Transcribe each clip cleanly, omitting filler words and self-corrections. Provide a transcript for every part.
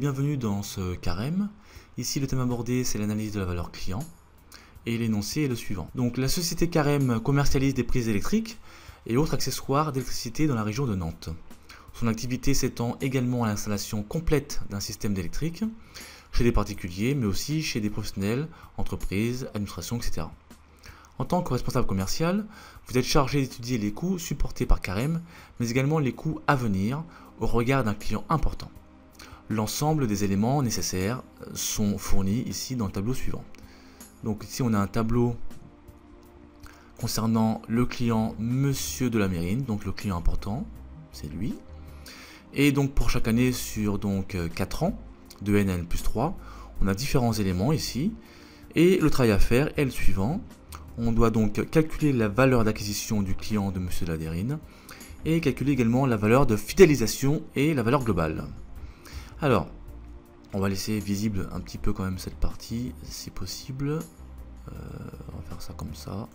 bienvenue dans ce carême. Ici le thème abordé c'est l'analyse de la valeur client et l'énoncé est le suivant. Donc la société Carême commercialise des prises électriques et autres accessoires d'électricité dans la région de Nantes. Son activité s'étend également à l'installation complète d'un système d'électrique chez des particuliers mais aussi chez des professionnels, entreprises, administrations, etc. En tant que responsable commercial, vous êtes chargé d'étudier les coûts supportés par Carême, mais également les coûts à venir au regard d'un client important. L'ensemble des éléments nécessaires sont fournis ici dans le tableau suivant. Donc ici on a un tableau concernant le client Monsieur de la Mérine, donc le client important, c'est lui. Et donc pour chaque année sur donc 4 ans, de N plus 3, on a différents éléments ici. Et le travail à faire est le suivant. On doit donc calculer la valeur d'acquisition du client de Monsieur de la Mérine et calculer également la valeur de fidélisation et la valeur globale. Alors, on va laisser visible un petit peu quand même cette partie, si possible. On va faire ça comme ça.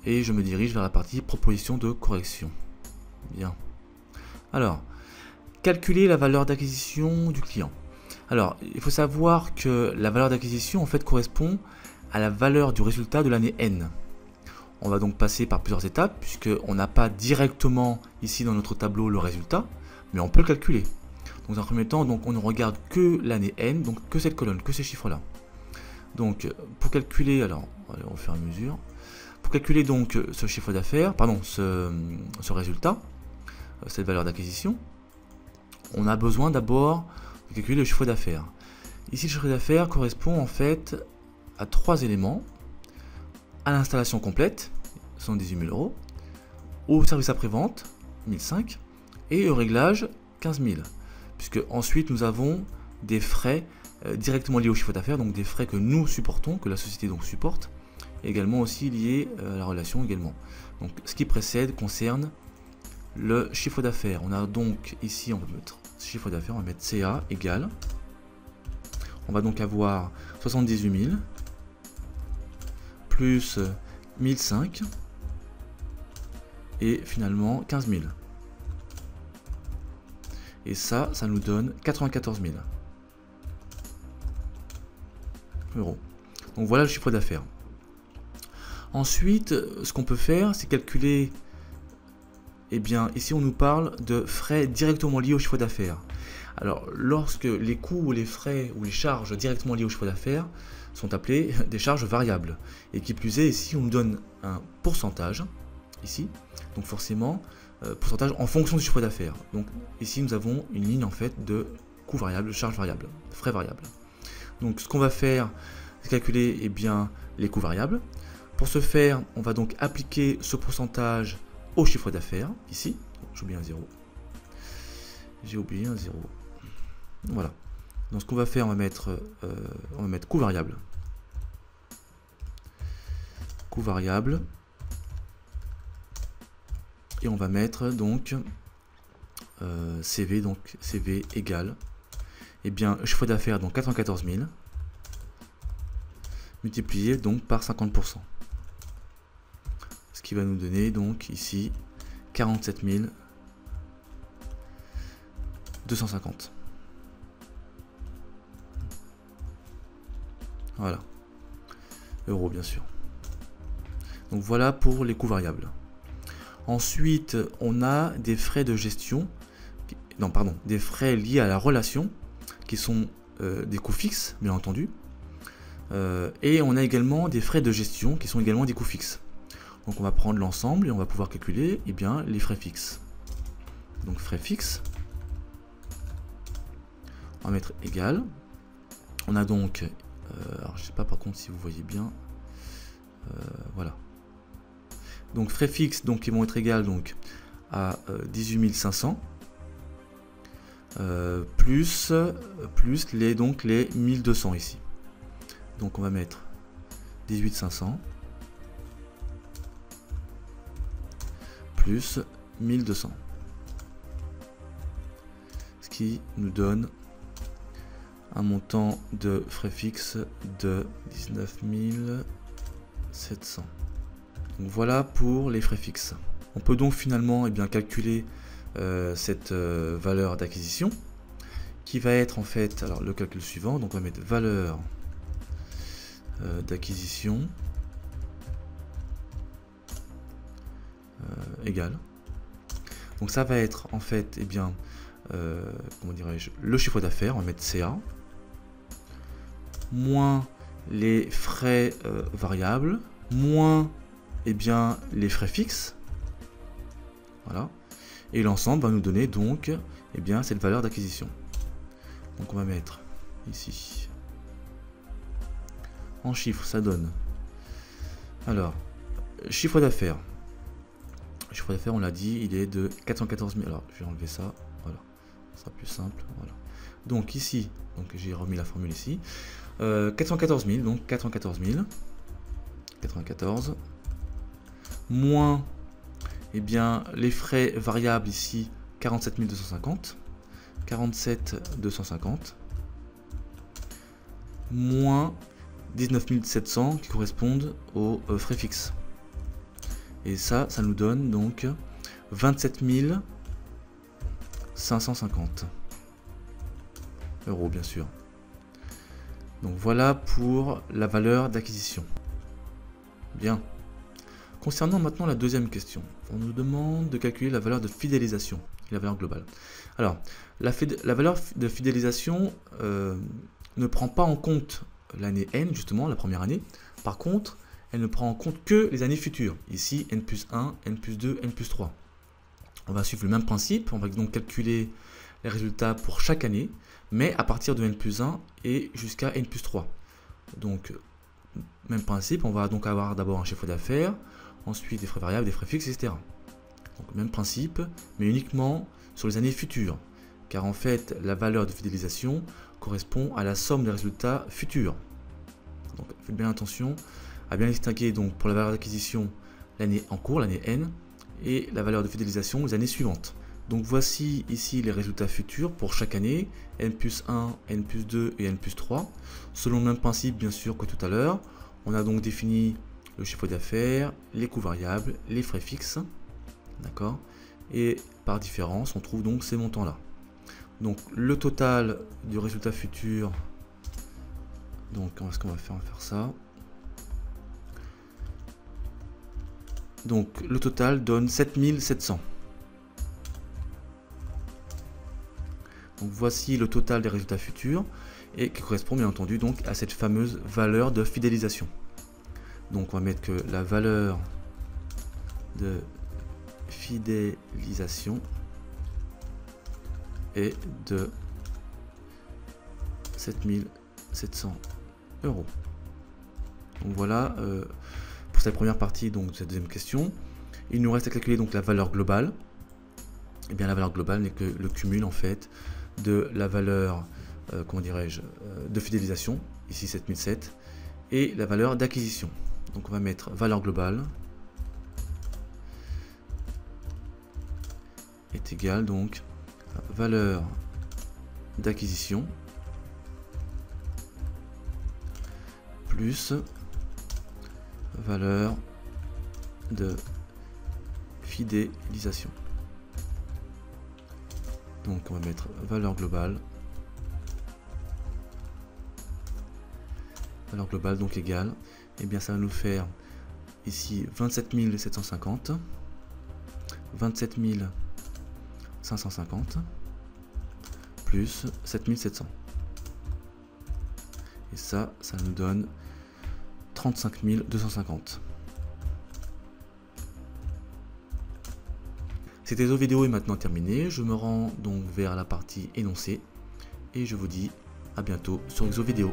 Et je me dirige vers la partie proposition de correction. Bien. Alors, calculer la valeur d'acquisition du client. Alors, il faut savoir que la valeur d'acquisition en fait correspond à la valeur du résultat de l'année N. On va donc passer par plusieurs étapes puisqu'on n'a pas directement ici dans notre tableau le résultat, mais on peut le calculer. Donc dans un premier temps, donc, on ne regarde que l'année N, donc que cette colonne, que ces chiffres-là. Donc pour calculer, alors allez, on va faire une mesure. Pour calculer donc ce chiffre d'affaires, pardon, ce résultat, cette valeur d'acquisition, on a besoin d'abord de calculer le chiffre d'affaires. Ici, le chiffre d'affaires correspond en fait à 3 éléments: à l'installation complète, 118 000 euros, au service après-vente, 1005, et au réglage, 15 000. Puisque ensuite nous avons des frais directement liés au chiffre d'affaires, donc des frais que nous supportons, que la société donc supporte, et également aussi liés à la relation également. Donc ce qui précède concerne le chiffre d'affaires. On a donc ici, on va mettre chiffre d'affaires, on va mettre CA égale, on va donc avoir 78 000 plus 1005 et finalement 15 000. Et ça nous donne 94 000 euros. Donc voilà le chiffre d'affaires. Ensuite, ce qu'on peut faire, c'est calculer, eh bien, ici on nous parle de frais directement liés au chiffre d'affaires. Alors, lorsque les coûts ou les frais ou les charges directement liées au chiffre d'affaires sont appelés des charges variables. Et qui plus est, ici on nous donne un pourcentage, ici, donc forcément, pourcentage en fonction du chiffre d'affaires. Donc ici nous avons une ligne en fait de coûts variables, charges variables, frais variables. Donc ce qu'on va faire, c'est calculer eh bien, les coûts variables. Pour ce faire, on va donc appliquer ce pourcentage au chiffre d'affaires, ici. J'ai oublié un 0. J'ai oublié un 0. Voilà. Donc ce qu'on va faire, on va mettre coût variable. Coût variable. Et on va mettre donc CV, donc CV égale, eh bien, chiffre d'affaires, donc 94 000, multiplié donc par 50%. Ce qui va nous donner donc ici 47 250. Voilà. Euros, bien sûr. Donc voilà pour les coûts variables. Ensuite, on a des frais de gestion, non pardon, des frais liés à la relation, qui sont des coûts fixes, bien entendu. Et on a également des frais de gestion, qui sont également des coûts fixes. Donc on va prendre l'ensemble et on va pouvoir calculer eh bien, les frais fixes. Donc frais fixes, on va mettre égal. On a donc, alors je ne sais pas par contre si vous voyez bien, voilà. Donc frais fixes donc, qui vont être égales donc, à 18 500 plus les 1200 ici. Donc on va mettre 18 500 plus 1200. Ce qui nous donne un montant de frais fixes de 19 700. Donc voilà pour les frais fixes. On peut donc finalement eh bien, calculer cette valeur d'acquisition qui va être en fait, alors le calcul suivant, donc on va mettre valeur d'acquisition égale. Donc ça va être en fait, eh bien, comment dirais-je, le chiffre d'affaires, on va mettre CA, moins les frais variables, moins eh bien, les frais fixes. Voilà. Et l'ensemble va nous donner donc eh bien, cette valeur d'acquisition. Donc on va mettre ici. En chiffres, ça donne. Alors, chiffre d'affaires. Le chiffre d'affaires, on l'a dit, il est de 414 000. Alors, je vais enlever ça. Voilà. Ça sera plus simple. Voilà. Donc ici, donc j'ai remis la formule ici. 414 000, donc 414 000. 94. Moins, eh bien, les frais variables ici, 47 250. 47 250. Moins 19 700 qui correspondent aux frais fixes. Et ça nous donne donc 27 550 euros, bien sûr. Donc voilà pour la valeur d'acquisition. Bien. Concernant maintenant la deuxième question, on nous demande de calculer la valeur de fidélisation et la valeur globale. Alors, la valeur de fidélisation ne prend pas en compte l'année N, justement, la première année. Par contre, elle ne prend en compte que les années futures. Ici, N plus 1, N plus 2, N plus 3. On va suivre le même principe. On va donc calculer les résultats pour chaque année, mais à partir de N plus 1 et jusqu'à N plus 3. Donc, même principe. On va donc avoir d'abord un chiffre d'affaires, ensuite des frais variables, des frais fixes, etc. Donc, même principe, mais uniquement sur les années futures. Car en fait, la valeur de fidélisation correspond à la somme des résultats futurs. Donc, faites bien attention à bien distinguer donc pour la valeur d'acquisition l'année en cours, l'année N, et la valeur de fidélisation les années suivantes. Donc voici ici les résultats futurs pour chaque année, N plus 1, N plus 2 et N plus 3. Selon le même principe bien sûr que tout à l'heure, on a donc défini le chiffre d'affaires, les coûts variables, les frais fixes, d'accord, et par différence on trouve donc ces montants-là. Donc le total du résultat futur, donc ce qu'on va faire, ça. Donc le total donne 7700. Donc voici le total des résultats futurs et qui correspond bien entendu donc à cette fameuse valeur de fidélisation. Donc on va mettre que la valeur de fidélisation est de 7700 euros. Donc voilà pour cette première partie donc de cette deuxième question. Il nous reste à calculer donc la valeur globale. Et bien la valeur globale n'est que le cumul en fait de la valeur comment dirais-je de fidélisation, ici 7007, et la valeur d'acquisition. Donc on va mettre valeur globale est égal donc à valeur d'acquisition plus valeur de fidélisation. Donc on va mettre valeur globale donc égale, et bien ça va nous faire ici 27 750, 27 550 plus 7700, et ça nous donne 35 250. Cette exo vidéo est maintenant terminée, je me rends donc vers la partie énoncée et je vous dis à bientôt sur exo vidéo.